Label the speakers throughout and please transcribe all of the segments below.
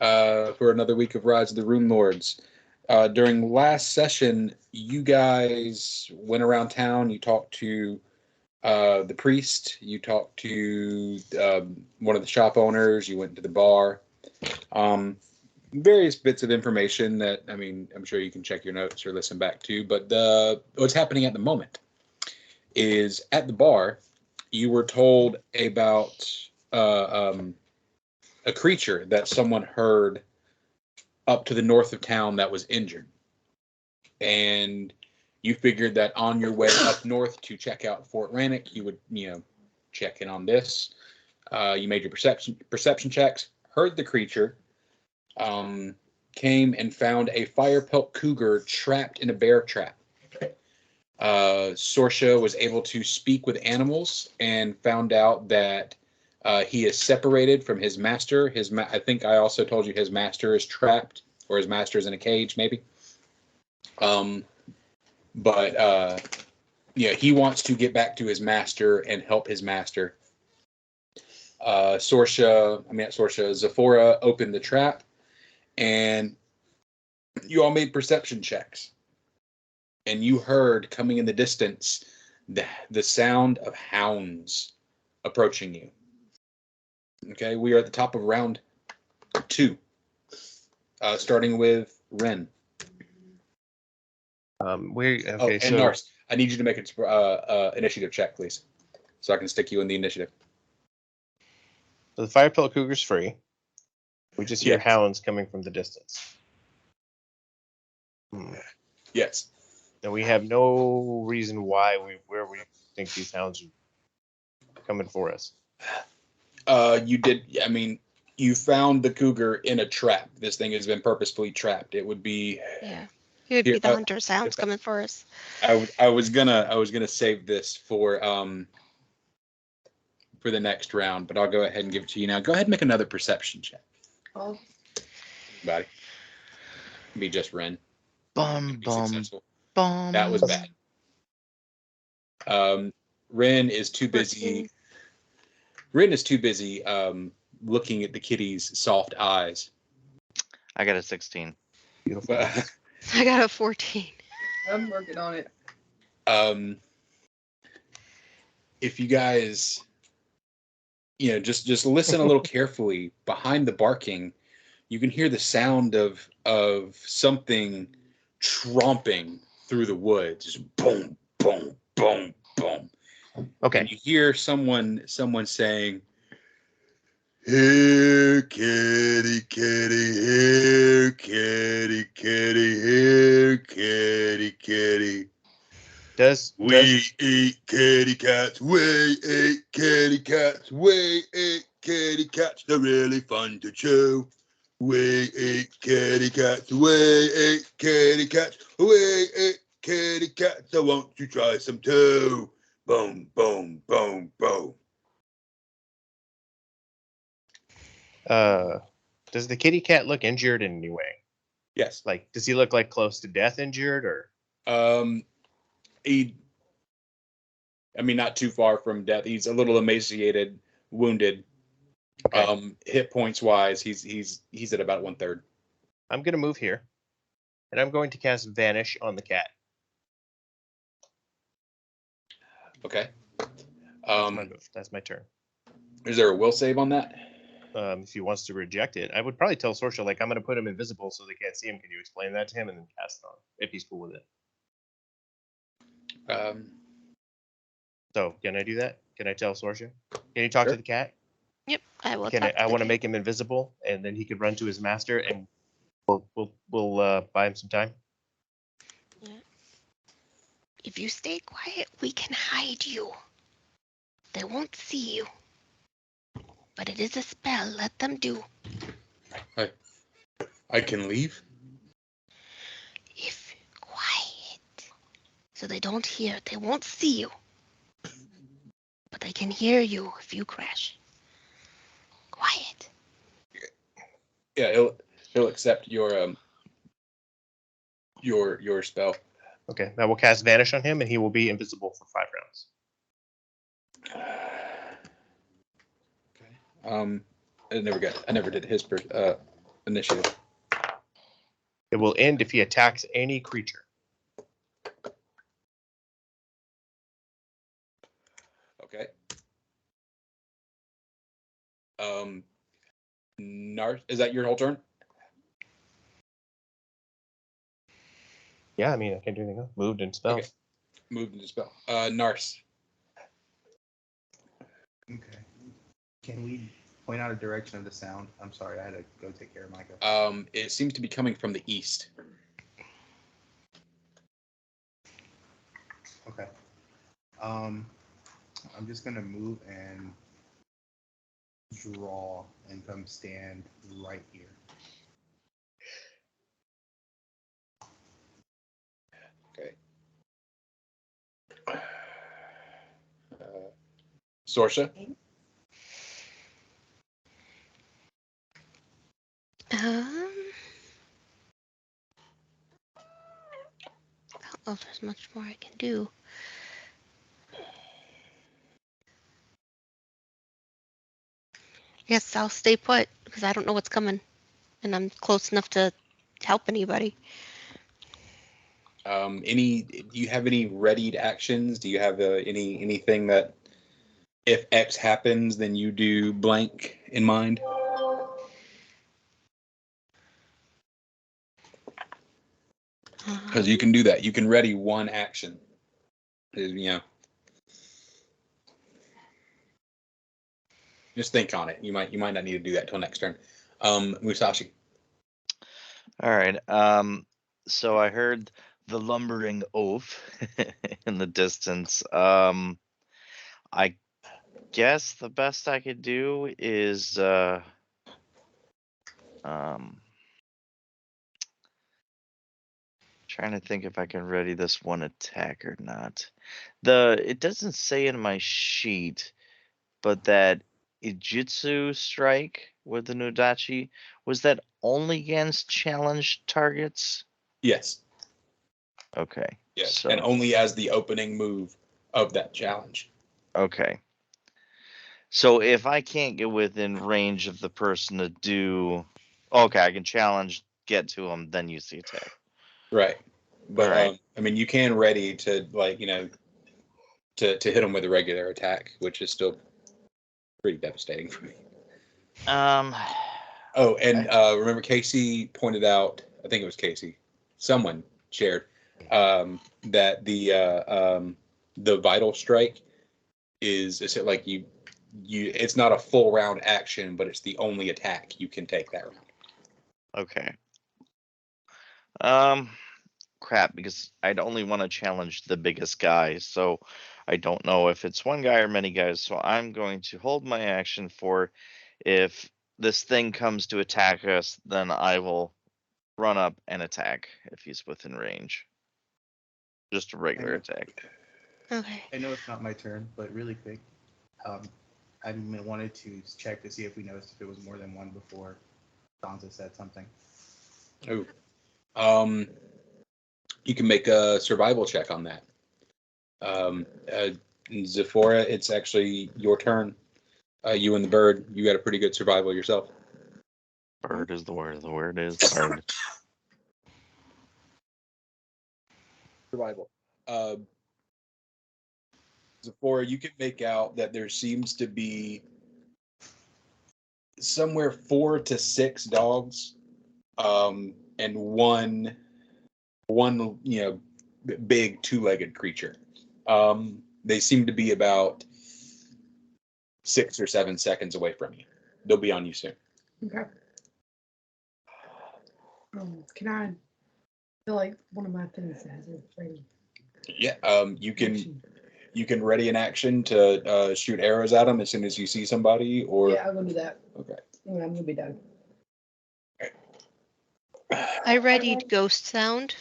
Speaker 1: for another week of Rise of the Runelords. During last session, you guys went around town. You talked to the priest. You talked to one of the shop owners. You went to the bar. Various bits of information that, I mean, I'm sure you can check your notes or listen back to. But what's happening at the moment is at the bar, you were told about a creature that someone heard up to the north of town that was injured. And you figured that on your way up north to check out Fort Rannoch, you would, check in on this. You made your perception checks, heard the creature, came and found a fire pelt cougar trapped in a bear trap. Sorsha was able to speak with animals and found out that he is separated from his master. I think I also told you his master is trapped, or his master is in a cage, maybe. He wants to get back to his master and help his master. Zephora opened the trap, and you all made perception checks. And you heard coming in the distance the sound of hounds approaching you. Okay, we are at the top of round 2, starting with Ren.
Speaker 2: Nars,
Speaker 1: I need you to make an initiative check, please, so I can stick you in the initiative.
Speaker 2: So the fire pelt cougar's free. We just hear hounds coming from the distance.
Speaker 1: Yes.
Speaker 2: And we have no reason where we think these hounds are coming for us.
Speaker 1: You found the cougar in a trap. This thing has been purposefully trapped. It would be...
Speaker 3: Yeah. It would be the hunter's hounds coming for us.
Speaker 1: I was gonna save this for the next round, but I'll go ahead and give it to you now. Go ahead and make another perception check.
Speaker 4: Oh.
Speaker 1: Anybody? Be just Ren.
Speaker 5: Bum.
Speaker 1: That was bad. Ren is too busy.
Speaker 3: 14.
Speaker 1: Looking at the kitty's soft eyes.
Speaker 5: I got a 16.
Speaker 2: Beautiful.
Speaker 3: I got a 14.
Speaker 4: I'm working on it.
Speaker 1: If you guys, just listen a little carefully. Behind the barking, you can hear the sound of something tromping through the woods. Just boom, boom, boom, boom.
Speaker 2: Okay.
Speaker 1: And you hear someone saying, "Here, kitty, kitty, here, kitty, kitty, here, kitty, kitty. We eat kitty cats, we eat kitty cats, we eat kitty cats, they're really fun to chew. We eat kitty cats, we eat kitty cats, we eat kitty cats, so won't you try some too? Boom, boom, boom, boom."
Speaker 2: Does the kitty cat look injured in any way?
Speaker 1: Yes.
Speaker 2: Like, does he look like close to death injured, or?
Speaker 1: Not too far from death. He's a little emaciated, wounded.
Speaker 2: Okay.
Speaker 1: Hit points wise, he's at about 1/3.
Speaker 2: I'm gonna move here, and I'm going to cast Vanish on the cat.
Speaker 1: Okay.
Speaker 2: That's my move. That's my turn.
Speaker 1: Is there a will save on that?
Speaker 2: If he wants to reject it, I would probably tell Sorsha, like, I'm going to put him invisible so they can't see him. Can you explain that to him and then cast it on, if he's cool with it? So, can I do that? Can I tell Sorsha? Can you talk to the cat?
Speaker 3: Yep, I will.
Speaker 2: I want to make him invisible, and then he could run to his master, and we'll buy him some time.
Speaker 3: Yeah. If you stay quiet, we can hide you. They won't see you. But it is a spell. Let them do.
Speaker 1: I can leave?
Speaker 3: If quiet. So they don't hear. They won't see you. But they can hear you if you crash. Quiet.
Speaker 1: Yeah, he'll accept your spell.
Speaker 2: Okay, I will cast Vanish on him, and he will be invisible for 5 rounds.
Speaker 1: Okay. I never did his
Speaker 6: initiative.
Speaker 2: It will end if he attacks any creature.
Speaker 6: Okay. Is that your whole turn?
Speaker 2: Yeah, I mean, I can't do anything else. Moved and spell.
Speaker 6: Okay. Moved into spell. Nars.
Speaker 7: Okay. Can we point out a direction of the sound? I'm sorry, I had to go take care of Micah.
Speaker 6: It seems to be coming from the east.
Speaker 7: Okay. I'm just gonna move and draw and come stand right here.
Speaker 6: Okay. Sorsha.
Speaker 3: I don't know if there's much more I can do. Yes, I'll stay put because I don't know what's coming, and I'm close enough to help anybody.
Speaker 6: Do you have any readied actions? Do you have anything that if X happens, then you do blank in mind? Because you can do that. You can ready one action. Just think on it. You might not need to do that till next turn. Musashi.
Speaker 5: All right. So I heard the lumbering oaf in the distance. I guess the best I could do is trying to think if I can ready this one attack or not. It doesn't say in my sheet, but that Ijutsu strike with the Nudachi, was that only against challenged targets?
Speaker 6: Yes.
Speaker 5: Okay.
Speaker 6: Yes.
Speaker 5: So,
Speaker 6: And only as the opening move of that challenge.
Speaker 5: okay. So if I can't get within range of the person to do, okay, I can challenge, get to them, then use the attack.
Speaker 6: Right. But
Speaker 5: Right.
Speaker 6: I mean, you can ready to to hit them with a regular attack, which is still pretty devastating for me. Oh, and remember Casey pointed out, I think it was Casey, someone shared that the vital strike is like you it's not a full round action, but it's the only attack you can take that round.
Speaker 5: Okay. Crap, because I'd only want to challenge the biggest guy, so I don't know if it's one guy or many guys. So I'm going to hold my action for if this thing comes to attack us, then I will run up and attack if he's within range. Just a regular attack.
Speaker 3: Okay.
Speaker 7: I know it's not my turn, but really quick, I wanted to check to see if we noticed if it was more than one before Sansa said something.
Speaker 6: Oh, you can make a survival check on that. Zephora, it's actually your turn. You and the bird, you got a pretty good survival yourself.
Speaker 5: Bird is the word. The word is bird.
Speaker 6: Survival. Zephora, you can make out that there seems to be somewhere 4 to 6 dogs, and one big 2-legged creature. They seem to be about 6 or 7 seconds away from you. They'll be on you soon.
Speaker 4: Okay. Can I feel like one of my things has it ready?
Speaker 6: Yeah. You can ready an action to shoot arrows at them as soon as you see somebody, or
Speaker 4: Yeah, I'm gonna do that.
Speaker 6: Okay.
Speaker 4: Yeah, I'm gonna be done.
Speaker 3: I readied ghost sound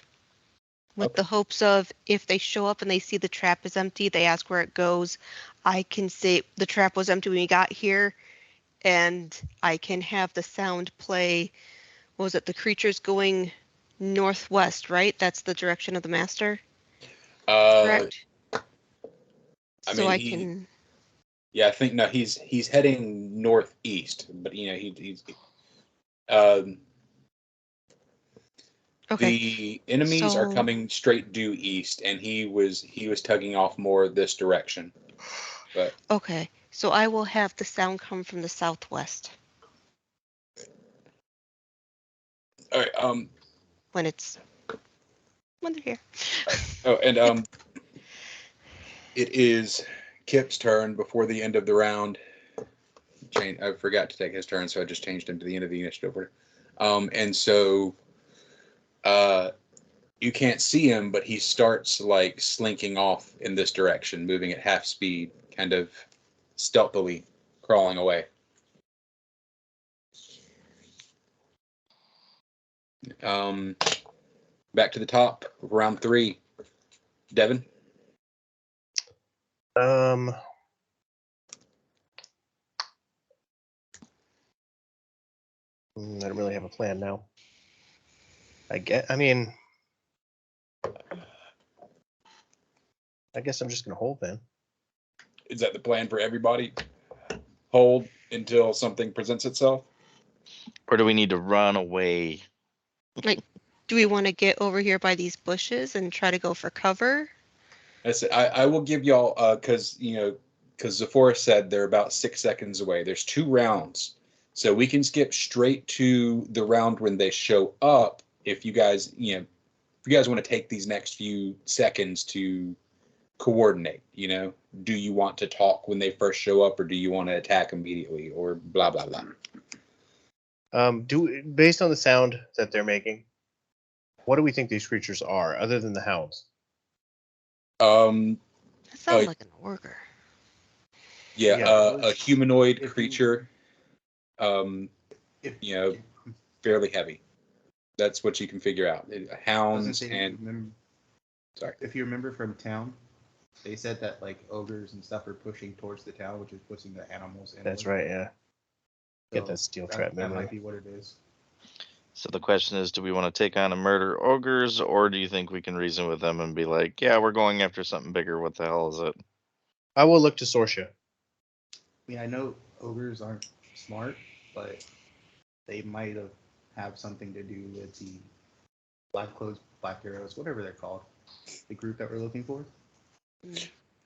Speaker 3: with the hopes of if they show up and they see the trap is empty, they ask where it goes. I can say the trap was empty when we got here, and I can have the sound play. What was it? The creature's going northwest, right? That's the direction of the master. Correct. I can.
Speaker 6: Yeah, I think no, he's heading northeast, but he's
Speaker 3: Okay.
Speaker 6: The enemies are
Speaker 3: So-
Speaker 6: coming straight due east, and he was tugging off more this direction. But
Speaker 3: Okay. So I will have the sound come from the southwest
Speaker 6: all right,
Speaker 3: when they're here.
Speaker 6: oh, and it is Kip's turn before the end of the round. I forgot to take his turn, so I just changed him to the end of the initiative order. And so you can't see him, but he starts like slinking off in this direction, moving at half speed, kind of stealthily crawling away. Back to the top, round 3. Devin?
Speaker 2: I don't really have a plan now. I guess I'm just gonna hold then.
Speaker 6: Is that the plan for everybody? Hold until something presents itself?
Speaker 5: Or do we need to run away?
Speaker 3: Do we want to get over here by these bushes and try to go for cover?
Speaker 6: I will give y'all, because Zephora said they're about 6 seconds away. There's 2 rounds. So we can skip straight to the round when they show up if you guys, want to take these next few seconds to coordinate, do you want to talk when they first show up, or do you want to attack immediately, or blah, blah, blah?
Speaker 2: Based on the sound that they're making, what do we think these creatures are, other than the hounds?
Speaker 3: That sounds like an ogre.
Speaker 6: Yeah, a humanoid
Speaker 7: if you-
Speaker 6: creature, fairly heavy. That's what you can figure out. Hounds and... Sorry.
Speaker 7: If you remember from town, they said that like ogres and stuff are pushing towards the town, which is pushing the animals in.
Speaker 2: That's right, yeah. Get
Speaker 7: So
Speaker 2: that steel trap
Speaker 7: that
Speaker 2: memory.
Speaker 7: might be what it is.
Speaker 5: So the question is, do we want to take on and murder ogres, or do you think we can reason with them and be like, yeah, we're going after something bigger. What the hell is it?
Speaker 2: I will look to Sorsha.
Speaker 7: I mean, I know ogres aren't smart, but they might have something to do with the black clothes, black arrows, whatever they're called. The group that we're looking for.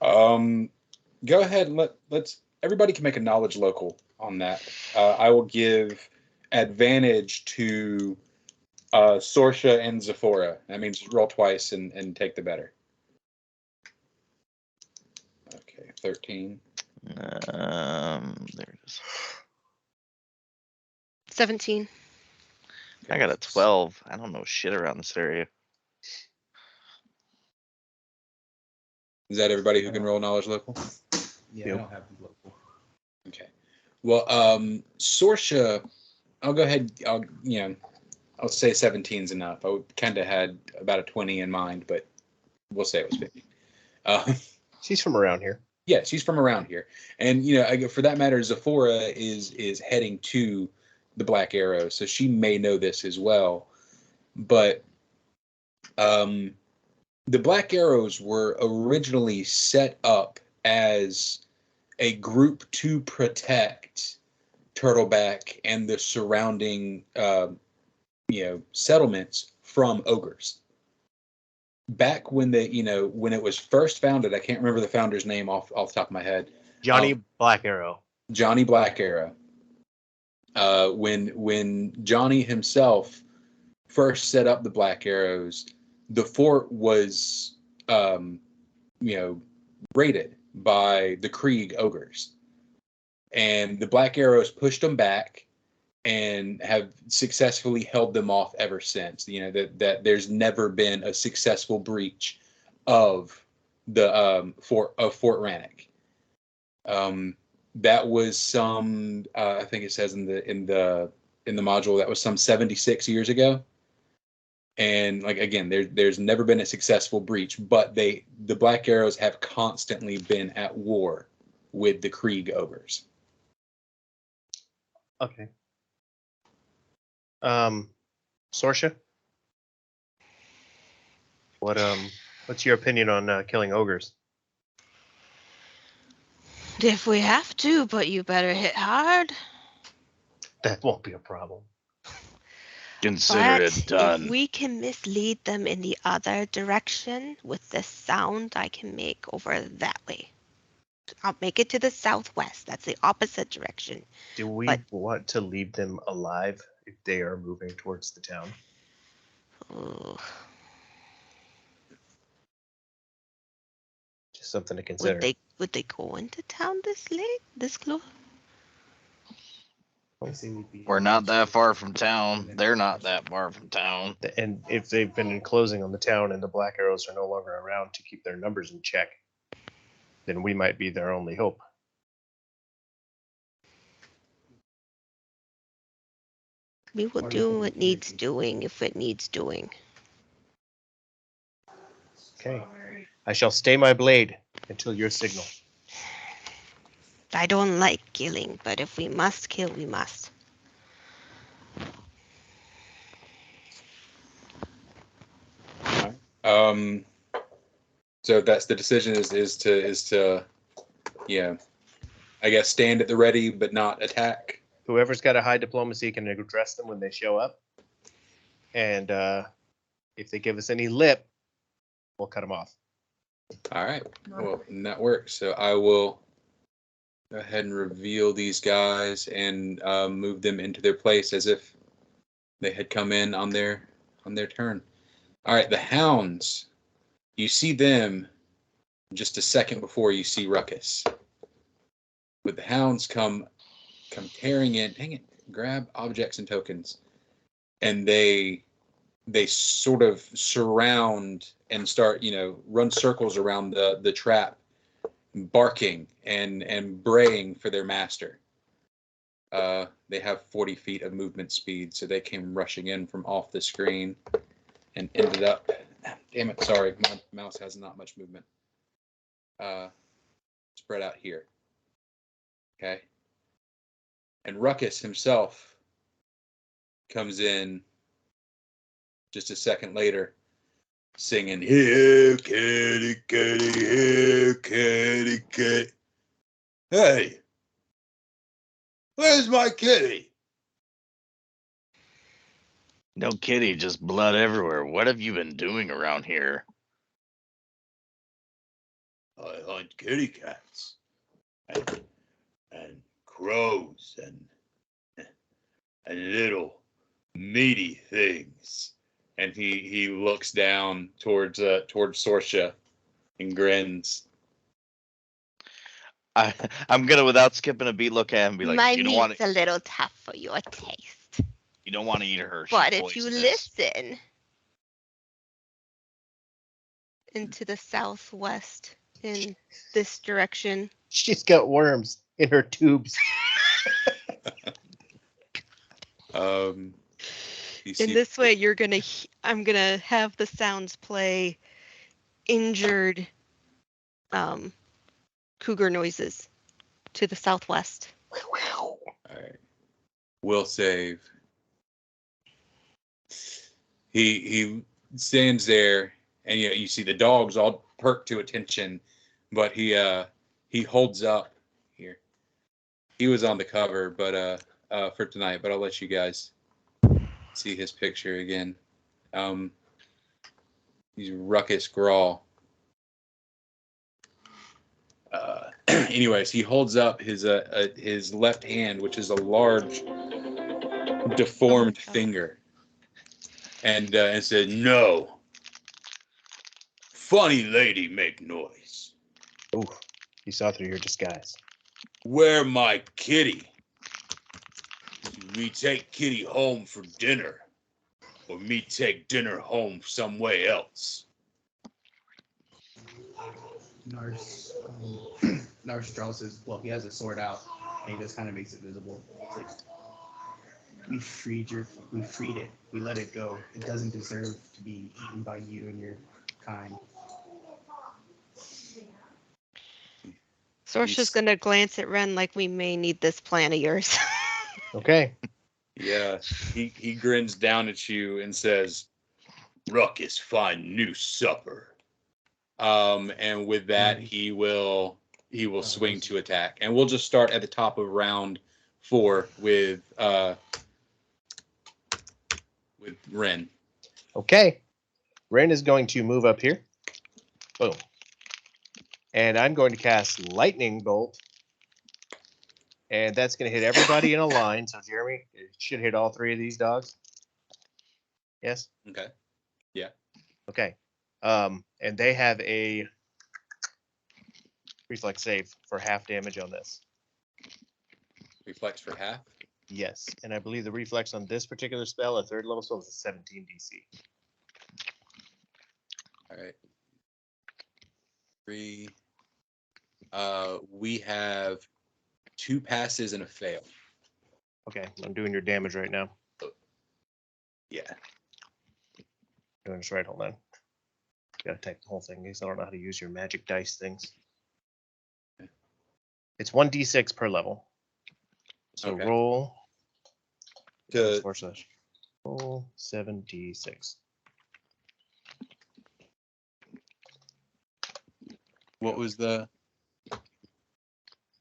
Speaker 6: Go ahead and let's everybody can make a knowledge local on that. I will give advantage to Sorsha and Zephora. That means roll twice and take the better. Okay, 13.
Speaker 5: There it is.
Speaker 3: 17.
Speaker 5: I got a 12. I don't know shit around this area.
Speaker 6: Is that everybody who can roll knowledge local?
Speaker 7: Yeah, I don't have the local.
Speaker 6: Okay. Well, Sorsha, I'll go ahead. I'll say 17's enough. I kind of had about a 20 in mind, but we'll say it was 50.
Speaker 2: She's from around here.
Speaker 6: Yeah, she's from around here, and for that matter, Zephora is heading to the Black Arrow, so she may know this as well. But the Black Arrows were originally set up as a group to protect Turtleback and the surrounding settlements from ogres. Back when when it was first founded, I can't remember the founder's name off the top of my head.
Speaker 2: Johnny Black Arrow.
Speaker 6: Johnny Black Arrow. When Johnny himself first set up the Black Arrows, the fort was raided by the Krieg ogres, and the Black Arrows pushed them back and have successfully held them off ever since. That there's never been a successful breach of the Fort Rannoch. That was some I think it says in the module that was some 76 years ago. And again, there's never been a successful breach, but the Black Arrows have constantly been at war with the Krieg ogres.
Speaker 2: Okay. Sorsha? What's your opinion on killing ogres?
Speaker 3: If we have to, but you better hit hard.
Speaker 2: That won't be a problem.
Speaker 5: Consider
Speaker 3: But
Speaker 5: it done.
Speaker 3: if we can mislead them in the other direction with the sound I can make over that way. I'll make it to the southwest. That's the opposite direction.
Speaker 2: Do we
Speaker 3: But-
Speaker 2: want to leave them alive if they are moving towards the town?
Speaker 3: Ooh,
Speaker 2: Just something to consider.
Speaker 3: would they go into town this late? This close?
Speaker 7: I say we'd be-
Speaker 5: We're not that far from town. They're not that far from town.
Speaker 2: And if they've been enclosing on the town and the Black Arrows are no longer around to keep their numbers in check, then we might be their only hope.
Speaker 3: We will
Speaker 7: Or
Speaker 3: do
Speaker 7: we
Speaker 3: what
Speaker 7: can
Speaker 3: needs
Speaker 7: do-
Speaker 3: doing if it needs doing.
Speaker 2: Okay. I shall stay my blade until your signal.
Speaker 3: I don't like killing, but if we must kill, we must.
Speaker 6: So that's the decision is to yeah, I guess stand at the ready but not attack.
Speaker 2: Whoever's got a high diplomacy can address them when they show up. And if they give us any lip, we'll cut them off.
Speaker 6: All right. Well, and that works. So I will go ahead and reveal these guys and move them into their place as if they had come in on their turn. All right, the hounds. You see them just a second before you see Ruckus. But the hounds come tearing in. Dang it! Grab objects and tokens, and they sort of surround and start, run circles around the trap, barking and braying for their master. They have 40 feet of movement speed, so they came rushing in from off the screen and ended up. Damn it! Sorry, my mouse has not much movement. Spread out here. Okay. And Ruckus himself comes in just a second later, singing, "Here, kitty, kitty, here, kitty, kitty. Hey, where's my kitty?"
Speaker 5: No kitty, just blood everywhere. What have you been doing around here?
Speaker 1: I hunt kitty cats and crows and little meaty things.
Speaker 6: And he looks down towards Sorsha and grins.
Speaker 5: I'm gonna, without skipping a beat, look at him and be like,
Speaker 3: My
Speaker 5: you don't want
Speaker 3: meat's a little tough for your taste.
Speaker 5: you don't want to eat her. She's
Speaker 3: But if you
Speaker 5: poisonous."
Speaker 3: listen into the southwest in this direction,
Speaker 2: She's got worms in her tubes.
Speaker 6: You see,
Speaker 3: in this way, I'm gonna have the sounds play injured cougar noises to the southwest.
Speaker 6: all right. Will save. He stands there, and you see the dogs all perk to attention, but he holds up here. He was on the cover, but for tonight. But I'll let you guys see his picture again. He's Ruckus Grawl. Anyways, he holds up his left hand, which is a large, deformed finger, and said,
Speaker 1: No. Funny lady make noise.
Speaker 2: Ooh, you saw through your disguise.
Speaker 1: Where my kitty? Me take kitty home for dinner, or me take dinner home somewhere else.
Speaker 7: Nars, Nars draws his, well, he has his sword out, and he just kind of makes it visible. It's like, we freed it. We let it go. It doesn't deserve to be eaten by you and your kind.
Speaker 3: Sorsha's gonna glance at Ren like we may need this plan of yours.
Speaker 2: Okay.
Speaker 6: yeah. He grins down at you and says,
Speaker 1: Ruckus find new supper.
Speaker 6: and with that he will swing to attack, and we'll just start at the top of round 4 with with Ren.
Speaker 2: Okay. Ren is going to move up here. Boom. And I'm going to cast Lightning Bolt. And that's going to hit everybody in a line. So, Jeremy, it should hit all 3 of these dogs. Yes?
Speaker 6: Okay. Yeah.
Speaker 2: Okay. And they have a reflex save for half damage on this.
Speaker 6: Reflex for half.
Speaker 2: Yes. And I believe the reflex on this particular spell, a 3rd level spell, is a 17 DC.
Speaker 6: All right. 3. We have 2 passes and a fail.
Speaker 2: Okay. I'm doing your damage right now.
Speaker 6: Yeah.
Speaker 2: Doing this right. Hold on. Gotta type the whole thing because I don't know how to use your magic dice things. It's 1d6 per level. So
Speaker 6: Okay.
Speaker 2: roll.
Speaker 6: To
Speaker 2: Roll 7d6.
Speaker 6: what was the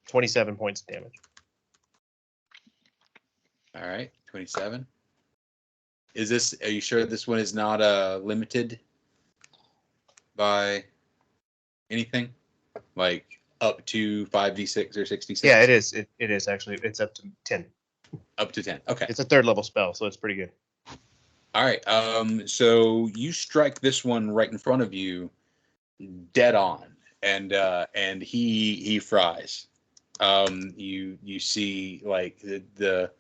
Speaker 2: 27 points of damage.
Speaker 6: all right? 27. Is this? Are you sure this one is not limited by anything? Like up to 5d6 or 66?
Speaker 2: Yeah, it is. It is actually. It's up to 10.
Speaker 6: Up to 10. Okay.
Speaker 2: It's a 3rd level spell, so it's pretty good.
Speaker 6: All right. So you strike this one right in front of you, dead on, and he fries. You see like the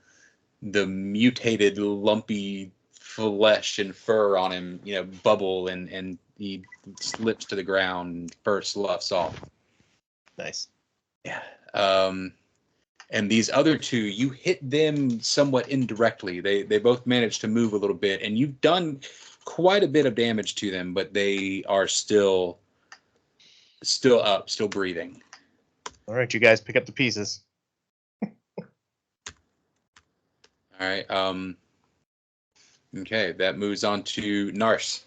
Speaker 6: mutated lumpy flesh and fur on him, bubble and he slips to the ground, fur sloughs off.
Speaker 2: Nice.
Speaker 6: Yeah. And these other 2, you hit them somewhat indirectly. They both managed to move a little bit, and you've done quite a bit of damage to them, but they are still up, still breathing.
Speaker 2: All right, you guys pick up the pieces.
Speaker 6: All right. Okay, that moves on to Nars.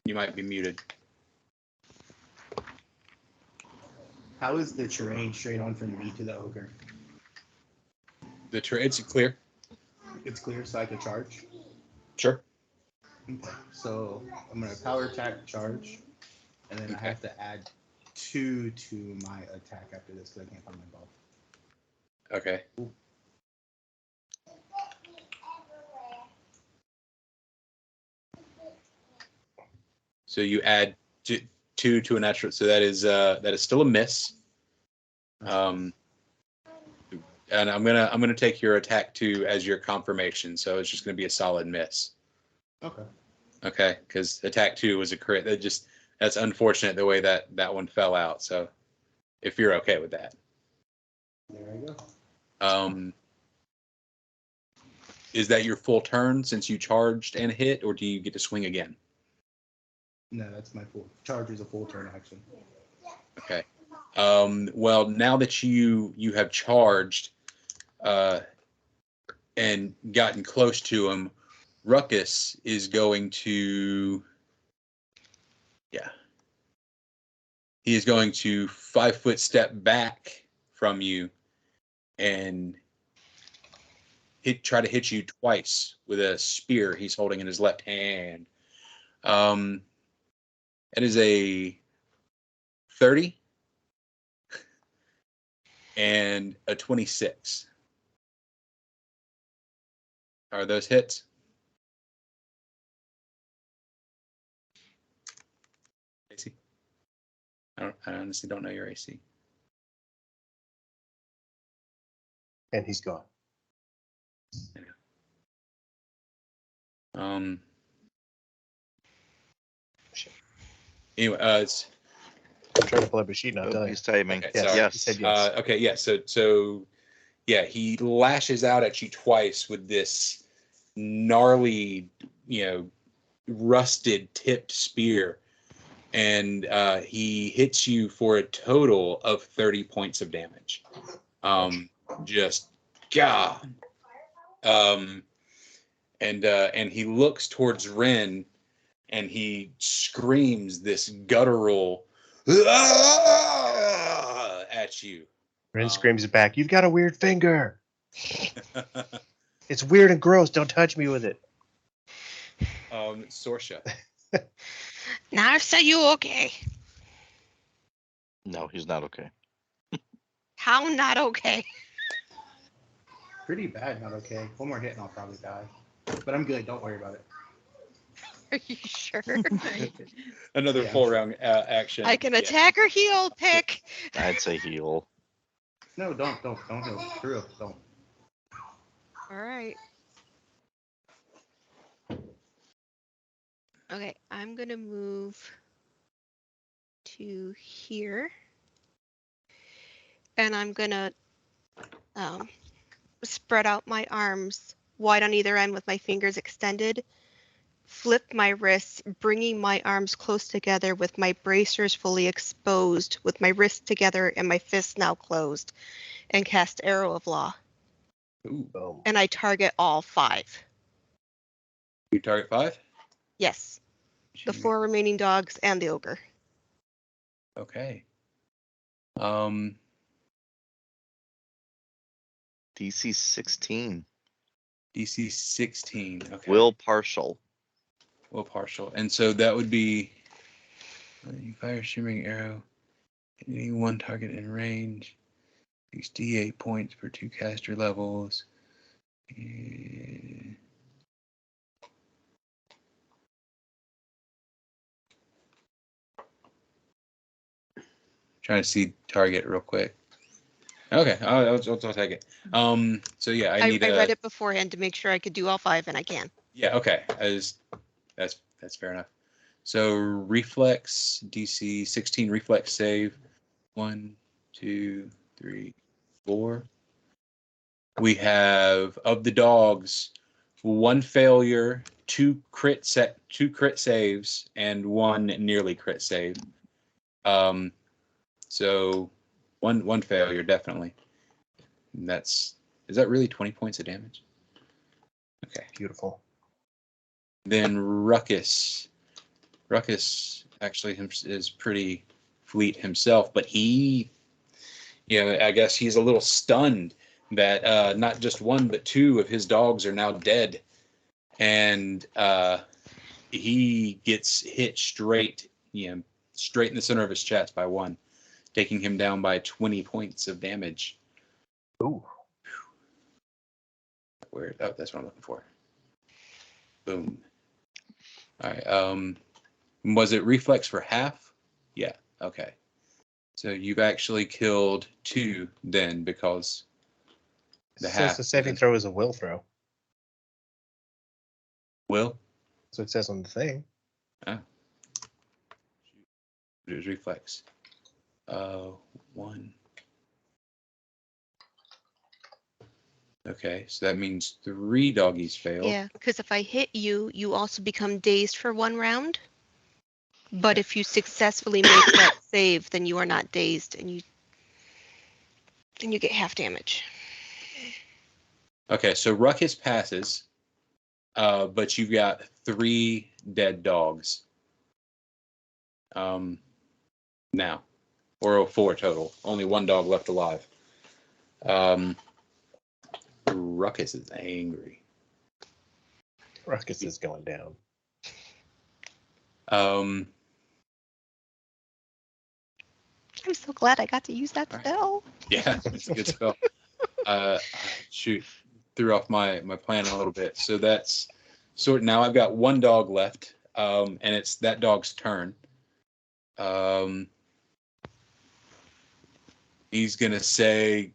Speaker 6: You might be muted.
Speaker 7: How is the terrain straight on from me to the ogre?
Speaker 6: It's clear.
Speaker 7: It's clear, so I can charge.
Speaker 6: Sure.
Speaker 7: Okay. So I'm gonna power attack charge, and then I
Speaker 6: Okay.
Speaker 7: have to add 2 to my attack after this because I can't find my ball.
Speaker 6: Okay. So you add 2 to a natural. So that is still a miss. And I'm gonna take your attack 2 as your confirmation. So it's just gonna be a solid miss.
Speaker 7: Okay.
Speaker 6: Okay, because attack 2 was a crit. That's unfortunate the way that one fell out. So if you're okay with that.
Speaker 7: There I go.
Speaker 6: Is that your full turn since you charged and hit, or do you get to swing again?
Speaker 7: No, that's my full charge is a full turn action.
Speaker 6: Okay. Well, now that you have charged and gotten close to him, Ruckus is going to, he is going to 5-foot step back from you and try to hit you twice with a spear he's holding in his left hand. It is a 30 and a 26. Are those hits? AC? I honestly don't know your AC.
Speaker 2: And he's gone.
Speaker 6: Anyway, it's
Speaker 2: I'm trying to pull up a sheet and I'll tell you.
Speaker 5: He's timing.
Speaker 6: Okay,
Speaker 2: Yes,
Speaker 6: sorry.
Speaker 2: he
Speaker 5: Yes.
Speaker 2: said yes.
Speaker 6: Okay, yeah. So yeah, he lashes out at you twice with this gnarly, rusted tipped spear, and he hits you for a total of 30 points of damage. Just God. And he looks towards Ren, and he screams this guttural, "Ah!" at you.
Speaker 2: Ren screams back, "You've got a weird finger. It's weird and gross. Don't touch me with it."
Speaker 6: Sorsha.
Speaker 3: Now, say you okay?
Speaker 5: No, he's not okay.
Speaker 3: How not okay?
Speaker 7: Pretty bad, not okay. One more hit and I'll probably die. But I'm good. Don't worry about it.
Speaker 3: Are you sure?
Speaker 6: Another
Speaker 7: Yeah.
Speaker 6: full round action.
Speaker 3: I can
Speaker 6: Yeah.
Speaker 3: attack or heal. Pick.
Speaker 5: I'd say heal.
Speaker 7: No, don't heal. For real, don't.
Speaker 3: All right. Okay, I'm gonna move to here, and I'm gonna spread out my arms wide on either end with my fingers extended, flip my wrists, bringing my arms close together with my bracers fully exposed, with my wrists together and my fists now closed, and cast Arrow of Law.
Speaker 6: Ooh.
Speaker 2: Boom.
Speaker 3: And I target all 5.
Speaker 6: You target 5?
Speaker 3: Yes, the 4 remaining dogs and the ogre.
Speaker 6: Okay.
Speaker 5: DC 16.
Speaker 6: DC 16. Okay.
Speaker 5: Will partial.
Speaker 6: Will partial. And so that would be you fire a shimmering arrow, hitting one target in range. Use D8 points per 2 caster levels. Trying to see target real quick. Okay, I'll take it. So yeah, I need
Speaker 3: I read it beforehand to make sure I could do all 5, and I can.
Speaker 6: Yeah, okay. That's fair enough. So reflex, DC 16 reflex save. 1, 2, 3, 4. We have of the dogs, 1 failure, 2 crit saves, and 1 nearly crit save. So one failure definitely. And is that really 20 points of damage? Okay.
Speaker 2: Beautiful.
Speaker 6: Then Ruckus actually is pretty fleet himself, but he, I guess he's a little stunned that not just 1 but 2 of his dogs are now dead, and he gets hit straight in the center of his chest by 1, taking him down by 20 points of damage.
Speaker 2: Ooh.
Speaker 6: Oh, that's what I'm looking for. Boom. All right. Was it reflex for half? Yeah. Okay. So you've actually killed 2 then, because the half.
Speaker 2: Says the saving throw is a will throw.
Speaker 6: Will?
Speaker 2: That's what it says on the thing.
Speaker 6: Oh. It was reflex. 1. Okay, so that means 3 doggies failed.
Speaker 3: Yeah, because if I hit you, you also become dazed for 1 round. But if you successfully make that save, then you are not dazed, and you get half damage.
Speaker 6: Okay, so Ruckus passes, but you've got 3 dead dogs. Now, or 4 total. Only 1 dog left alive. Ruckus is angry.
Speaker 2: Ruckus is going down.
Speaker 3: I'm so glad I got to use that spell.
Speaker 6: Yeah, it's a good spell. Shoot, threw off my plan a little bit. So that's now I've got 1 dog left, and it's that dog's turn. He's gonna say,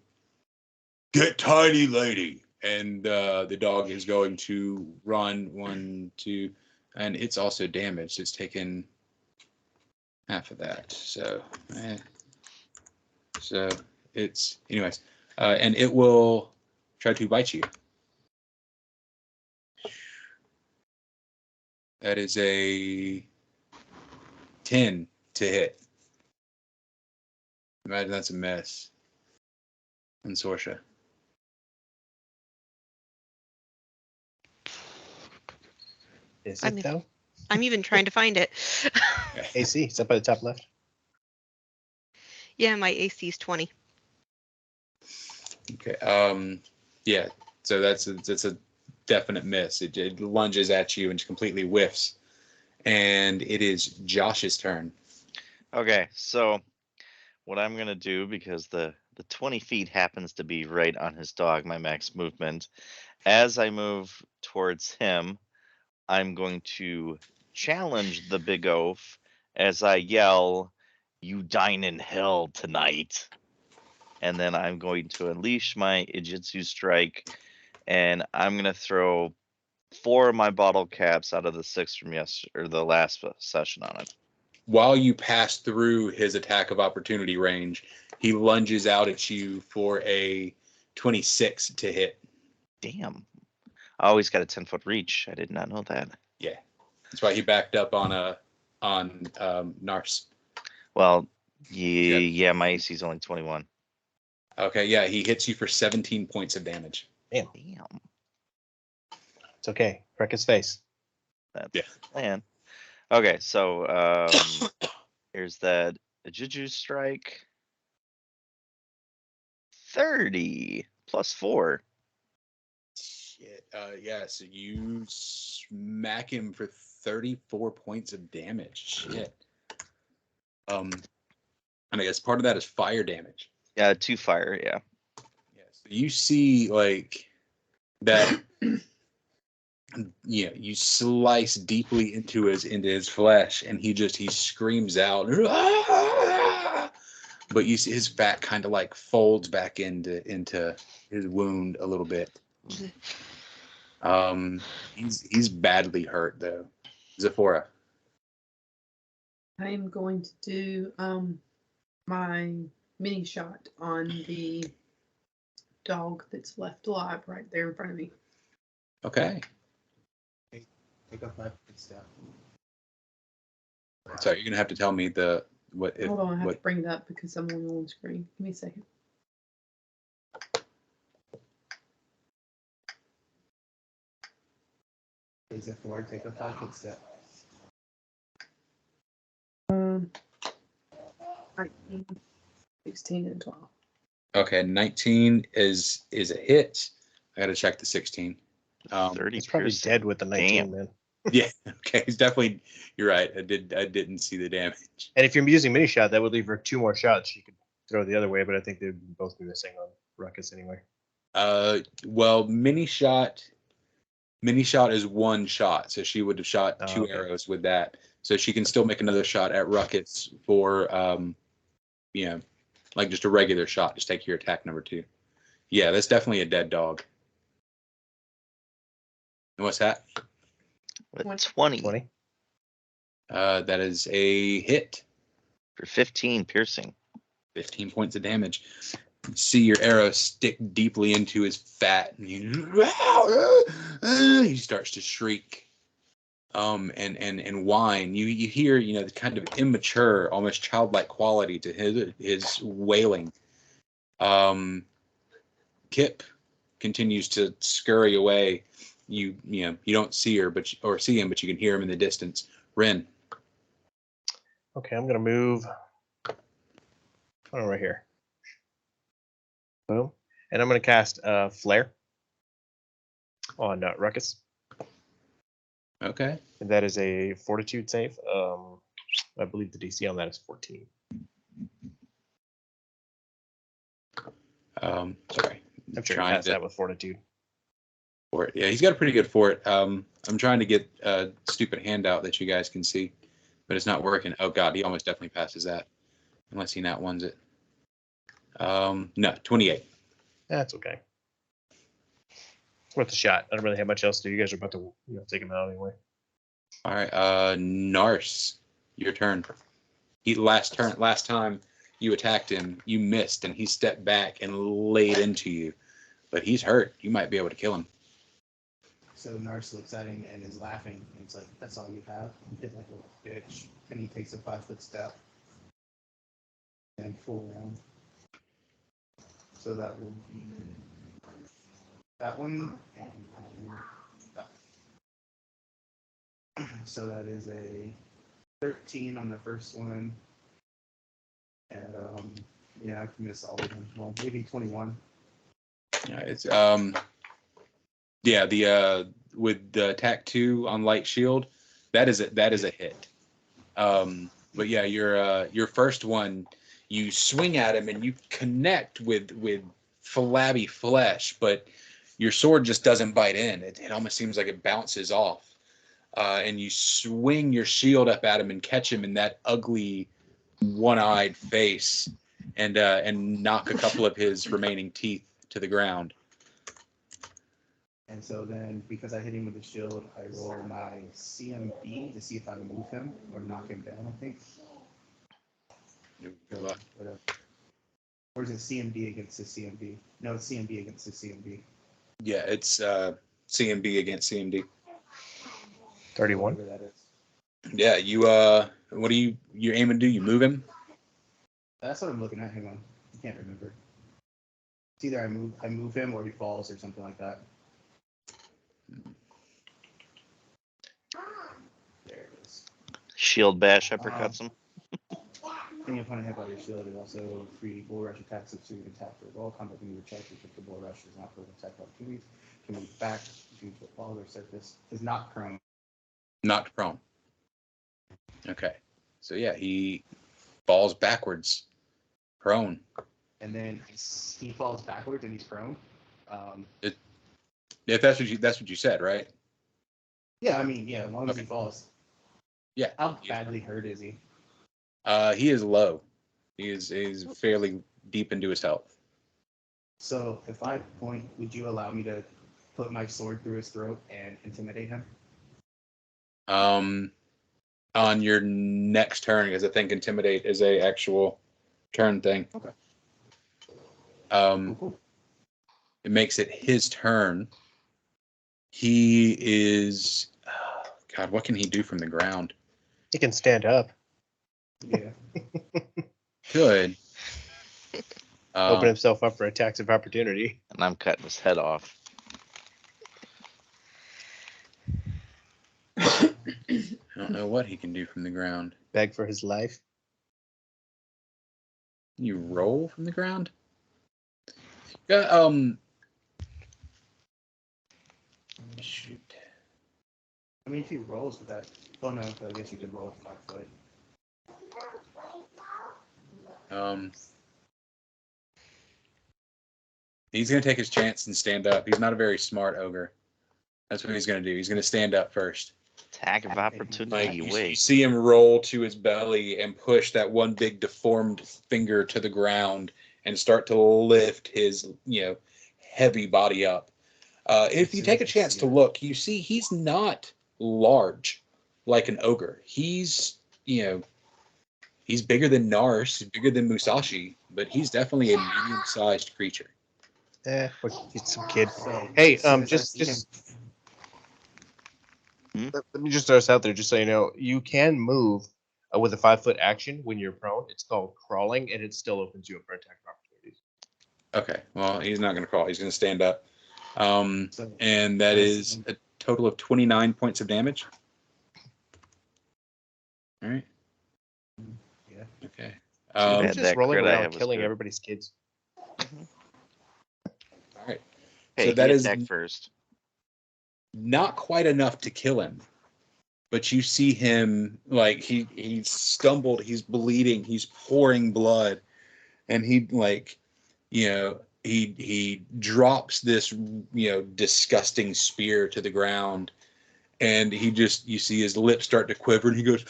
Speaker 6: "Get tiny, lady," and the dog is going to run 1, 2, and it's also damaged. It's taken half of that. So it's anyways, and it will try to bite you. That is a 10 to hit. Imagine that's a mess. And Sorsha.
Speaker 2: Is it though?
Speaker 3: I'm even trying to find it.
Speaker 2: AC, it's up at the top left.
Speaker 3: Yeah, my AC is 20.
Speaker 6: Okay. Yeah. So that's a definite miss. It lunges at you and completely whiffs. And it is Josh's turn.
Speaker 5: Okay, so what I'm gonna do, because the 20 feet happens to be right on his dog, my max movement, as I move towards him, I'm going to challenge the big oaf as I yell, "You dine in hell tonight." And then I'm going to unleash my Ijitsu strike, and I'm gonna throw 4 of my bottle caps out of the 6 from the last session on it.
Speaker 6: While you pass through his attack of opportunity range, he lunges out at you for a 26 to hit.
Speaker 5: Damn. I always got a 10-foot reach. I did not know that.
Speaker 6: Yeah. That's why he backed up on Nars.
Speaker 5: Well, yeah, my AC is only 21.
Speaker 6: Okay, yeah, he hits you for 17 points of damage.
Speaker 5: Damn.
Speaker 2: It's okay. Wreck his face.
Speaker 5: That's
Speaker 6: Yeah.
Speaker 5: the plan. Okay, so here's that Juju strike. 30 plus 4.
Speaker 6: Shit. Yeah, so you smack him for 34 points of damage. Shit. And I guess part of that is fire damage.
Speaker 5: Yeah, 2 fire, yeah.
Speaker 6: Yeah, so you see like that you slice deeply into his flesh and he screams out, "Ah!" But you see his fat kind of like folds back into his wound a little bit. He's badly hurt though. Zephora.
Speaker 4: I am going to do my mini shot on the dog that's left alive right there in front of me.
Speaker 6: Okay.
Speaker 7: Take a 5-foot step.
Speaker 6: Sorry, you're gonna have to tell me what.
Speaker 4: Hold on, I have to bring it up because I'm on screen. Give me a second.
Speaker 7: Is it 4? Take a 5-foot step.
Speaker 4: 19, 16, and 12.
Speaker 6: Okay, 19 is a hit. I gotta check the 16.
Speaker 5: 30
Speaker 2: He's probably
Speaker 5: piercing.
Speaker 2: dead with the 19,
Speaker 5: Damn.
Speaker 2: man.
Speaker 6: Yeah, okay, he's definitely. You're right. I didn't see the damage.
Speaker 2: And if you're using mini shot, that would leave her 2 more shots. You could throw the other way, but I think they'd both be missing on Ruckus anyway.
Speaker 6: Well, mini shot is 1 shot, so she would have shot 2
Speaker 2: okay.
Speaker 6: arrows with that. So she can still make another shot at Ruckus for like just a regular shot. Just take your attack number 2. Yeah, that's definitely a dead dog. And what's that?
Speaker 5: With 20
Speaker 2: 20.
Speaker 6: That is a hit.
Speaker 5: for 15 piercing.
Speaker 6: 15 points of damage. You see your arrow stick deeply into his fat, and he starts to shriek, and whine. You hear, the kind of immature, almost childlike quality to his wailing. Kip continues to scurry away. You don't see her, or see him, but you can hear him in the distance. Ren.
Speaker 2: Okay, I'm gonna move. Right here. Boom, and I'm gonna cast Flare on Ruckus.
Speaker 6: Okay.
Speaker 2: And that is a Fortitude save. I believe the DC on that is 14.
Speaker 6: Sorry.
Speaker 2: I'm sure he has that with Fortitude.
Speaker 6: Fort. Yeah, he's got a pretty good fort. I'm trying to get a stupid handout that you guys can see, but it's not working. Oh god, he almost definitely passes that, unless he nat ones it. No, 28.
Speaker 2: That's okay. It's worth a shot. I don't really have much else to do. You guys are about to take him out anyway.
Speaker 6: All right, Nars, your turn. Last time you attacked him, you missed, and he stepped back and laid into you, but he's hurt. You might be able to kill him.
Speaker 7: So Nars looks at him and is laughing. And it's like, "That's all you have? You did like a little bitch." And he takes a 5-foot step and full round. So that will be that one and that one. So that is a 13 on the first one. And I can miss all of them. Well, maybe 21.
Speaker 6: Yeah, it's yeah, the with the attack 2 on light shield, that is a hit. But yeah, your first one, you swing at him and you connect with flabby flesh, but your sword just doesn't bite in. It almost seems like it bounces off. And you swing your shield up at him and catch him in that ugly one-eyed face, and knock a couple of his remaining teeth to the ground.
Speaker 7: And so then, because I hit him with the shield, I roll my CMB to see if I move him or knock him down, I think. Whatever. Or is it CMD against the CMB? No, it's CMB against the CMB.
Speaker 6: Yeah, it's CMB against CMD.
Speaker 2: 31.
Speaker 7: Whatever that is.
Speaker 6: Yeah, you what do you aim to do? You move him?
Speaker 7: That's what I'm looking at. Hang on. I can't remember. It's either I move him or he falls or something like that. There it is.
Speaker 5: Shield bash uppercuts him.
Speaker 7: When you opponent hit by your shield, it also free bull rush attacks if you attack for a roll. Combat when you check if the bull rush is not for attack opportunities. Can move back due to a fall or surface. Is not prone.
Speaker 6: Knocked prone. Okay. So yeah, he falls backwards. Prone.
Speaker 7: And then he falls backwards and he's prone.
Speaker 6: If that's what you said, right?
Speaker 7: Yeah, I mean, yeah, as long as he falls.
Speaker 6: Yeah.
Speaker 7: How badly hurt is he?
Speaker 6: He is low. He is fairly deep into his health.
Speaker 7: So if I point, would you allow me to put my sword through his throat and intimidate him?
Speaker 6: On your next turn, because I think intimidate is a actual turn thing.
Speaker 7: Okay.
Speaker 6: It makes it his turn. He is God, what can he do from the ground?
Speaker 2: He can stand up.
Speaker 7: Yeah.
Speaker 6: Good.
Speaker 2: Open himself up for attacks of opportunity.
Speaker 5: And I'm cutting his head off.
Speaker 6: I don't know what he can do from the ground.
Speaker 2: Beg for his life.
Speaker 6: Can you roll from the ground? Shoot.
Speaker 7: I mean, if he rolls with that, oh no, I guess you could roll with 5 foot.
Speaker 6: He's gonna take his chance and stand up. He's not a very smart ogre. That's what he's gonna do. He's gonna stand up first.
Speaker 5: Attack of opportunity.
Speaker 6: You
Speaker 5: Wait.
Speaker 6: see him roll to his belly and push that one big deformed finger to the ground and start to lift his, heavy body up. If you take a chance to look, you see he's not large like an ogre. He's bigger than Nars, he's bigger than Musashi, but he's definitely a medium-sized creature.
Speaker 2: He's some kid.
Speaker 7: So,
Speaker 2: Hey,
Speaker 7: as
Speaker 2: just
Speaker 7: I see him-
Speaker 2: let me just throw this out there, just so you know, you can move with a 5-foot action when you're prone. It's called crawling, and it still opens you up for attack opportunities.
Speaker 6: Okay, well, he's not going to crawl. He's going to stand up.
Speaker 7: So,
Speaker 6: And that is a total of 29 points of damage. All right.
Speaker 7: Yeah.
Speaker 6: Okay.
Speaker 5: bad
Speaker 2: Just
Speaker 5: that
Speaker 2: rolling
Speaker 5: crit I
Speaker 2: around
Speaker 5: have was
Speaker 2: killing
Speaker 5: good.
Speaker 2: everybody's kids.
Speaker 6: All right.
Speaker 5: Hey,
Speaker 6: So that
Speaker 5: he
Speaker 6: is
Speaker 5: attacked first.
Speaker 6: not quite enough to kill him, but you see him like he stumbled, he's bleeding, he's pouring blood, and he he drops this disgusting spear to the ground, and you see his lips start to quiver, and he goes,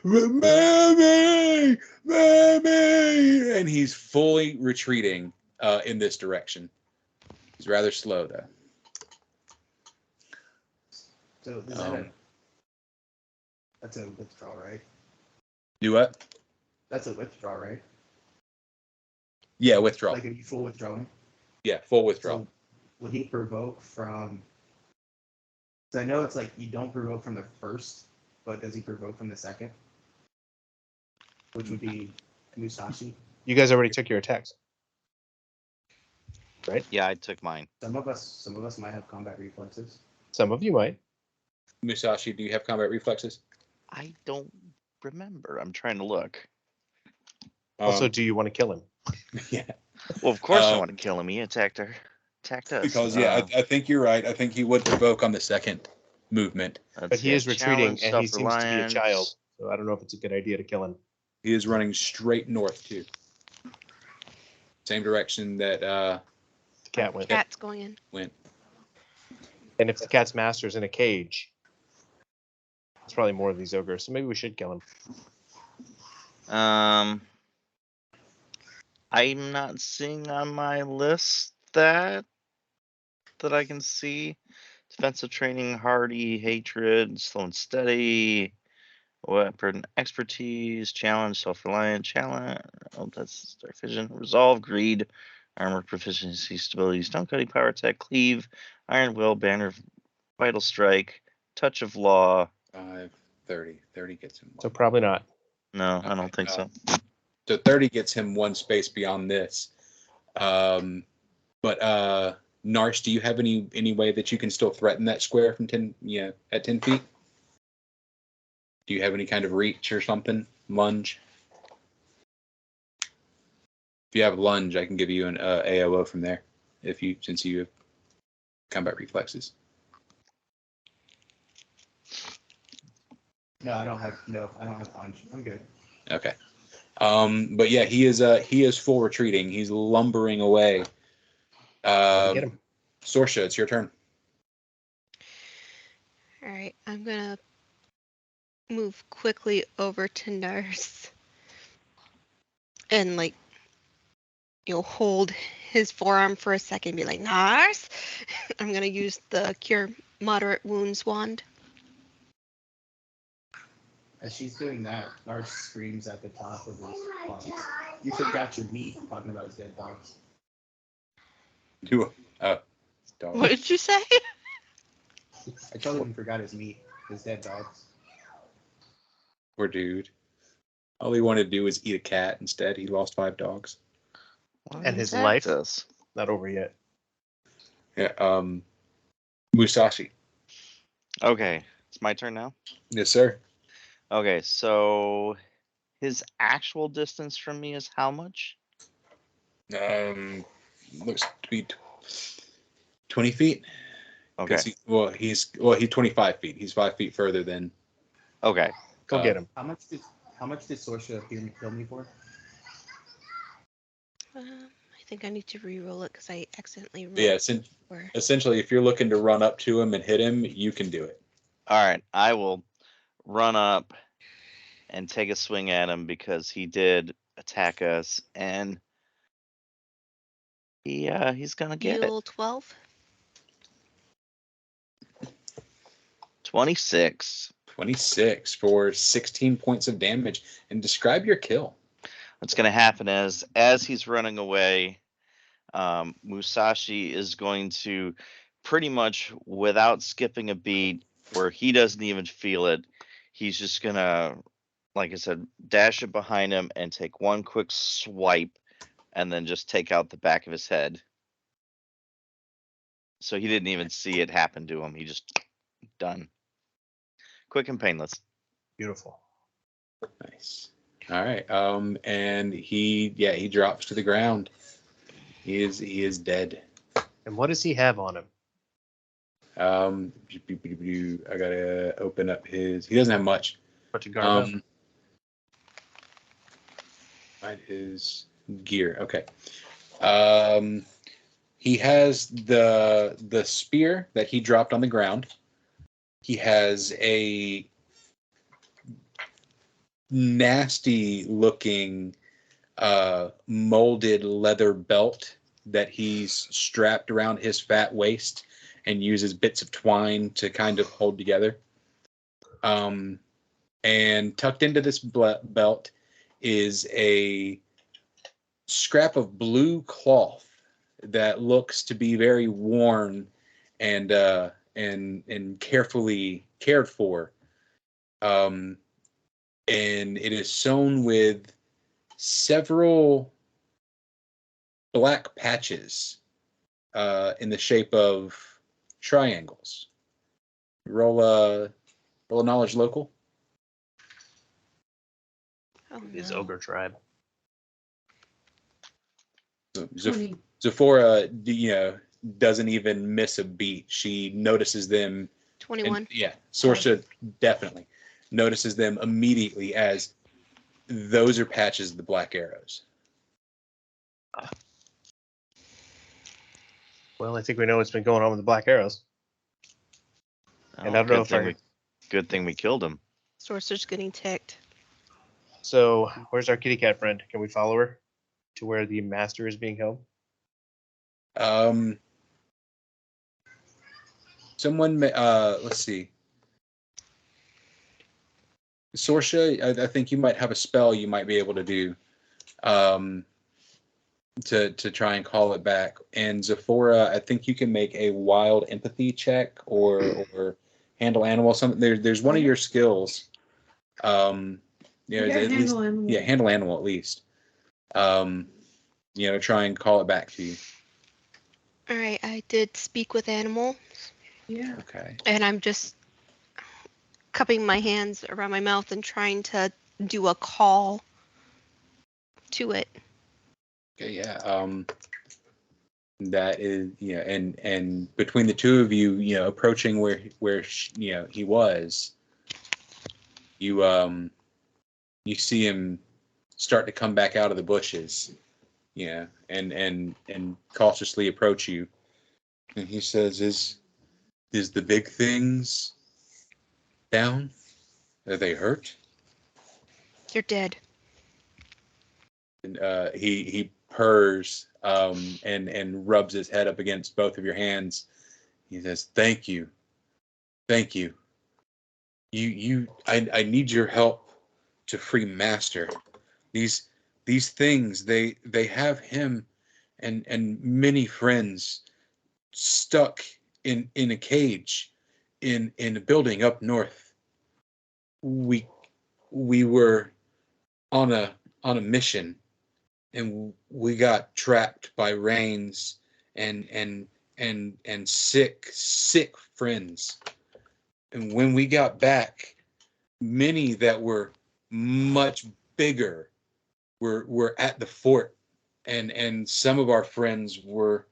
Speaker 6: "Mommy, mommy!" And he's fully retreating in this direction. He's rather slow though.
Speaker 7: So that's a withdrawal, right?
Speaker 6: Do what?
Speaker 7: That's a withdrawal, right?
Speaker 6: Yeah, withdrawal.
Speaker 7: Like, are you full withdrawing?
Speaker 6: Yeah, full withdrawal.
Speaker 7: So would he provoke from? So I know it's like you don't provoke from the first, but does he provoke from the second? Which would be Musashi.
Speaker 2: You guys already took your attacks, right?
Speaker 5: Yeah, I took mine.
Speaker 7: Some of us might have combat reflexes.
Speaker 2: Some of you might.
Speaker 6: Musashi, do you have combat reflexes?
Speaker 5: I don't remember. I'm trying to look.
Speaker 2: Also, do you want to kill him?
Speaker 6: Yeah.
Speaker 5: Well, of course I want to kill him. He attacked her. attacked us.
Speaker 6: Because I think you're right. I think he would provoke on the second movement.
Speaker 2: But he is retreating, and he seems to be a child. So I don't know if it's a good idea to kill him.
Speaker 6: He is running straight north too. Same direction that
Speaker 2: The cat went.
Speaker 3: Cat's going in.
Speaker 6: went.
Speaker 2: And if the cat's master's in a cage, it's probably more of these ogres. So maybe we should kill him.
Speaker 5: I'm not seeing on my list that I can see. Defensive training, hardy, hatred, slow and steady, weapon expertise, challenge, self-reliant, challenge. Oh, that's dark vision. Resolve, greed, armor, proficiency, stability, stone cutting, power attack, cleave, iron will, banner, vital strike, touch of law.
Speaker 6: 5, 30. 30 gets him.
Speaker 2: So probably not.
Speaker 5: No, I don't think so.
Speaker 6: So 30 gets him one space beyond this. But Nars, do you have any way that you can still threaten that square from 10? Yeah, at 10 feet. Do you have any kind of reach or something? Lunge. If you have lunge, I can give you an AOO from there. Since you have combat reflexes.
Speaker 7: No, I don't have punch. I'm good.
Speaker 6: Okay. But yeah, he is full retreating. He's lumbering away.
Speaker 2: Get him.
Speaker 6: Sorsha, it's your turn.
Speaker 3: All right, I'm gonna move quickly over to Nurse and hold his forearm for a second and be like, Nurse. I'm gonna use the cure moderate wounds wand.
Speaker 7: As she's doing that, Lars screams at the top of his lungs. You forgot your meat, talking about his dead dogs.
Speaker 6: Dog.
Speaker 3: What did you say?
Speaker 7: I told him he forgot his meat, his dead dogs.
Speaker 6: Poor dude. All he wanted to do was eat a cat. Instead, he lost 5 dogs.
Speaker 2: And his life not over yet.
Speaker 6: Yeah. Musashi.
Speaker 5: Okay, it's my turn now.
Speaker 6: Yes, sir.
Speaker 5: Okay, so his actual distance from me is how much?
Speaker 6: Looks to be 20 feet.
Speaker 5: Okay.
Speaker 6: He's 25 feet. He's 5 feet further than.
Speaker 5: Okay.
Speaker 2: Go get him.
Speaker 7: How much did Sorsha kill me for?
Speaker 3: I think I need to re-roll it because I accidentally rolled.
Speaker 6: Yeah, essentially, if you're looking to run up to him and hit him, you can do it.
Speaker 5: All right, I will run up and take a swing at him because he did attack us, and he's gonna get
Speaker 3: Heal
Speaker 5: it.
Speaker 3: 12.
Speaker 5: 26.
Speaker 6: 26 for 16 points of damage. And describe your kill.
Speaker 5: What's gonna happen is, as he's running away, Musashi is going to pretty much, without skipping a beat, where he doesn't even feel it, he's just gonna, like I said, dash it behind him and take one quick swipe and then just take out the back of his head. So he didn't even see it happen to him. He just done. Quick and painless.
Speaker 2: Beautiful.
Speaker 6: Nice. All right. And he drops to the ground. He is dead.
Speaker 2: And what does he have on him?
Speaker 6: I gotta open up his. He doesn't have much.
Speaker 2: Bunch of garb.
Speaker 6: Find his gear. Okay. He has the spear that he dropped on the ground. He has a nasty looking molded leather belt that he's strapped around his fat waist and uses bits of twine to kind of hold together. And tucked into this belt is a scrap of blue cloth that looks to be very worn and carefully cared for. And it is sewn with several black patches in the shape of triangles. Roll a knowledge local.
Speaker 3: Oh,
Speaker 2: His
Speaker 3: no.
Speaker 2: ogre tribe.
Speaker 6: So,
Speaker 4: 20.
Speaker 6: Zephora, doesn't even miss a beat. She notices them.
Speaker 3: 21.
Speaker 6: And, yeah, Sorsha definitely notices them immediately as those are patches of the black arrows.
Speaker 2: Well, I think we know what's been going on with the black arrows. And I don't know if
Speaker 5: good thing we killed him.
Speaker 3: Sorcerer's getting ticked.
Speaker 2: So, where's our kitty cat friend? Can we follow her to where the master is being held?
Speaker 6: Someone, let's see. Sorsha, I think you might have a spell you might be able to do to try and call it back. And Zephora, I think you can make a wild empathy check or handle animal. Something there's one of your skills.
Speaker 4: Handle animal.
Speaker 6: Yeah, handle animal at least. Try and call it back to you.
Speaker 3: All right, I did speak with animal.
Speaker 4: Yeah.
Speaker 6: Okay.
Speaker 3: And I'm just cupping my hands around my mouth and trying to do a call to it.
Speaker 6: Okay, yeah. That is, and between the two of you, approaching where he was, you see him start to come back out of the bushes, and cautiously approach you. And he says, is the big things down? Are they hurt?
Speaker 3: You're dead.
Speaker 6: And he purrs and rubs his head up against both of your hands. He says, "Thank you, thank you. I need your help to free Master. These things they have him and many friends stuck in a cage in a building up north. We were on a mission, and we got trapped by rains and sick friends. And when we got back, many that were much bigger were at the fort, and some of our friends were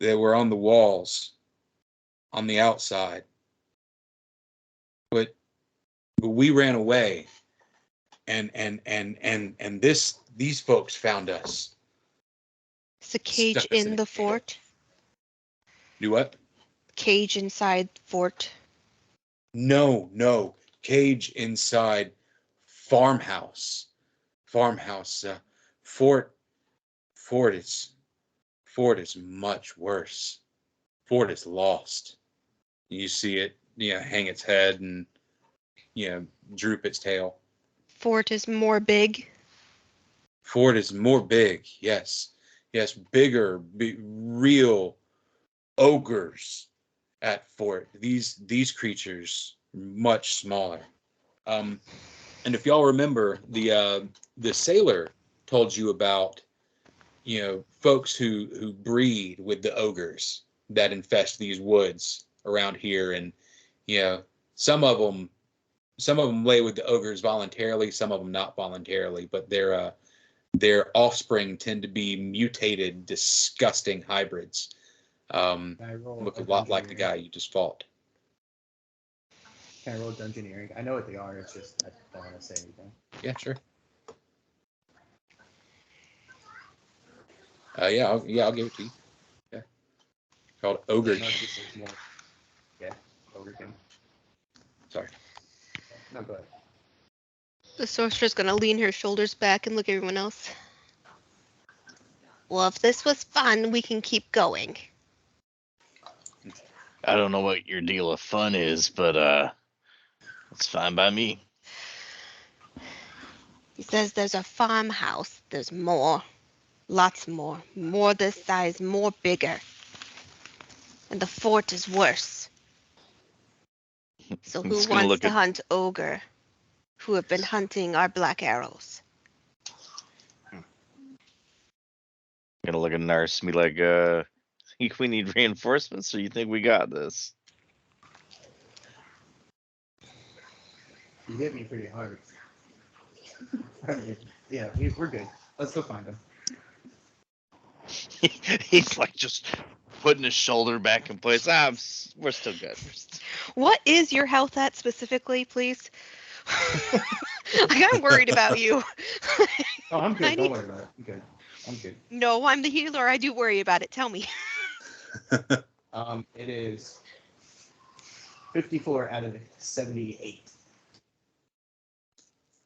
Speaker 6: they were on the walls on the outside, but we ran away, and these folks found us.
Speaker 3: Is a cage
Speaker 6: Stuck us
Speaker 3: in the fort?
Speaker 6: Do what?
Speaker 3: Cage inside fort.
Speaker 6: No, cage inside farmhouse. Fort is much worse. Fort is lost. You see it, hang its head and droop its tail.
Speaker 3: Fort is more big.
Speaker 6: Fort is more big, yes, bigger, real ogres at Fort. These creatures are much smaller. And if y'all remember, the sailor told you about folks who breed with the ogres that infest these woods around here, and some of them lay with the ogres voluntarily, some of them not voluntarily, but their offspring tend to be mutated, disgusting hybrids. Look a lot like the guy you just fought.
Speaker 7: Can I roll dungeoneering? I know what they are. It's just I don't want to say anything.
Speaker 6: Yeah, sure. I'll give it to you. Yeah. Called Ogre.
Speaker 7: No, it's just there's more. Yeah, Ogre King.
Speaker 6: Sorry.
Speaker 7: No, go ahead.
Speaker 3: The sorcerer's gonna lean her shoulders back and look at everyone else. Well, if this was fun, we can keep going.
Speaker 5: I don't know what your deal of fun is, but it's fine by me.
Speaker 3: He says there's a farmhouse. There's more. Lots more. More this size, more bigger. And the fort is worse. So who wants to hunt ogre who have been hunting our black arrows?
Speaker 5: Gonna look at Nurse and be like, think we need reinforcements, or you think we got this?
Speaker 7: You hit me pretty hard. I mean, yeah, we're good. Let's go find him.
Speaker 5: He's like just putting his shoulder back in place. We're still good.
Speaker 3: What is your health at specifically, please? I'm worried about you.
Speaker 7: Oh, I'm
Speaker 3: I
Speaker 7: good.
Speaker 3: need-
Speaker 7: Don't worry about it. I'm good. I'm good.
Speaker 3: No, I'm the healer. I do worry about it. Tell me.
Speaker 7: It is 54 out of 78.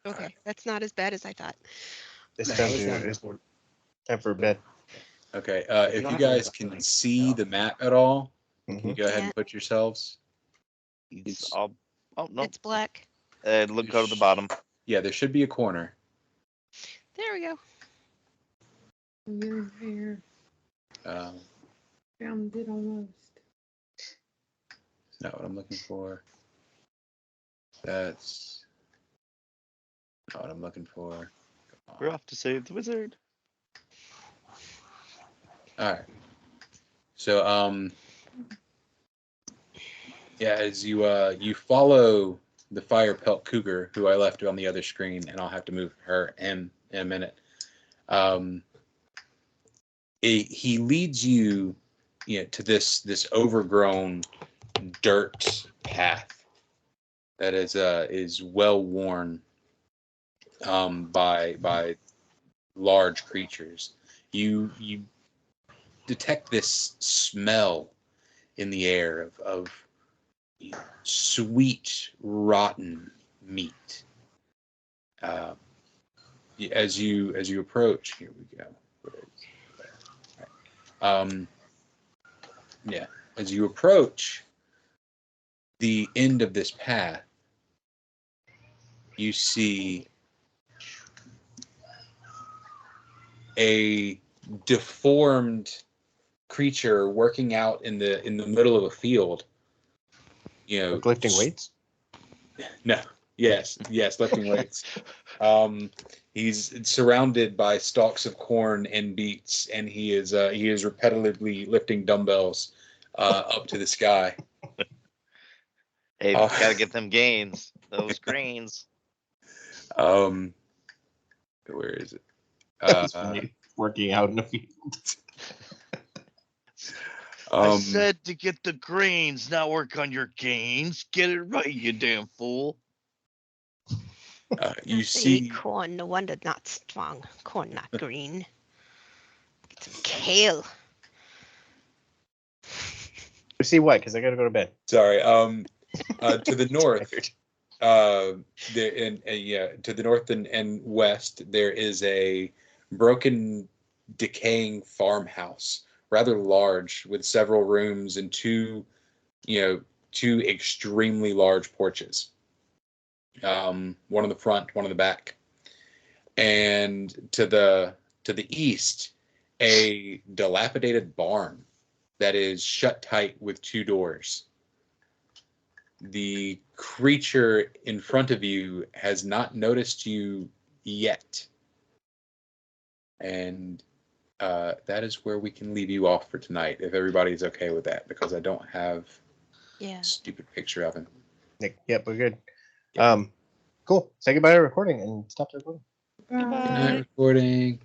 Speaker 3: Okay, that's not as bad as I thought.
Speaker 2: It's
Speaker 7: No,
Speaker 2: time
Speaker 7: it's down
Speaker 2: to
Speaker 7: to 40.
Speaker 2: time for bed.
Speaker 6: Okay.
Speaker 7: you
Speaker 6: If
Speaker 7: don't
Speaker 6: you
Speaker 7: have to worry
Speaker 6: guys
Speaker 7: about
Speaker 6: can
Speaker 7: it.
Speaker 6: see
Speaker 7: No.
Speaker 6: the map at all, can you
Speaker 2: Mhm.
Speaker 6: go ahead and
Speaker 3: Can't.
Speaker 6: put yourselves?
Speaker 5: It's all. Oh no.
Speaker 3: It's black.
Speaker 5: Look, go to the bottom.
Speaker 6: Yeah, there should be a corner.
Speaker 3: There we go.
Speaker 4: You're here. Found it almost.
Speaker 6: Not what I'm looking for. That's not what I'm looking for. Come
Speaker 5: We're
Speaker 6: on.
Speaker 5: off to save the wizard.
Speaker 6: All right. So yeah, as you follow the fire pelt cougar, who I left on the other screen, and I'll have to move her in a minute. He leads you, to this overgrown dirt path that is well worn by large creatures. You detect this smell in the air of sweet rotten meat. As you approach, here we go. Yeah, as you approach the end of this path, you see a deformed creature working out in the middle of a field.
Speaker 2: Like lifting weights.
Speaker 6: No. Yes, lifting weights. He's surrounded by stalks of corn and beets, and he is repetitively lifting dumbbells up to the sky.
Speaker 5: Hey, gotta get them gains. Those greens.
Speaker 6: Where is it?
Speaker 2: That's funny. Working out in the field.
Speaker 5: I said to get the greens, not work on your gains. Get it right, you damn fool.
Speaker 6: You
Speaker 3: They
Speaker 6: see
Speaker 3: eat corn. No wonder not strong. Corn not green. Get some kale.
Speaker 2: See what? Because I gotta go to bed.
Speaker 6: Sorry. To the north,
Speaker 2: Tired.
Speaker 6: to the north and west, there is a broken, decaying farmhouse, rather large, with several rooms and two extremely large porches. One on the front, one on the back, and to the east, a dilapidated barn that is shut tight with two doors. The creature in front of you has not noticed you yet. And that is where we can leave you off for tonight, if everybody's okay with that, because I don't have
Speaker 3: Yeah.
Speaker 6: a stupid picture of him.
Speaker 2: Yep, we're good. Cool. Say goodbye to recording and stop the recording.
Speaker 6: Good night, recording.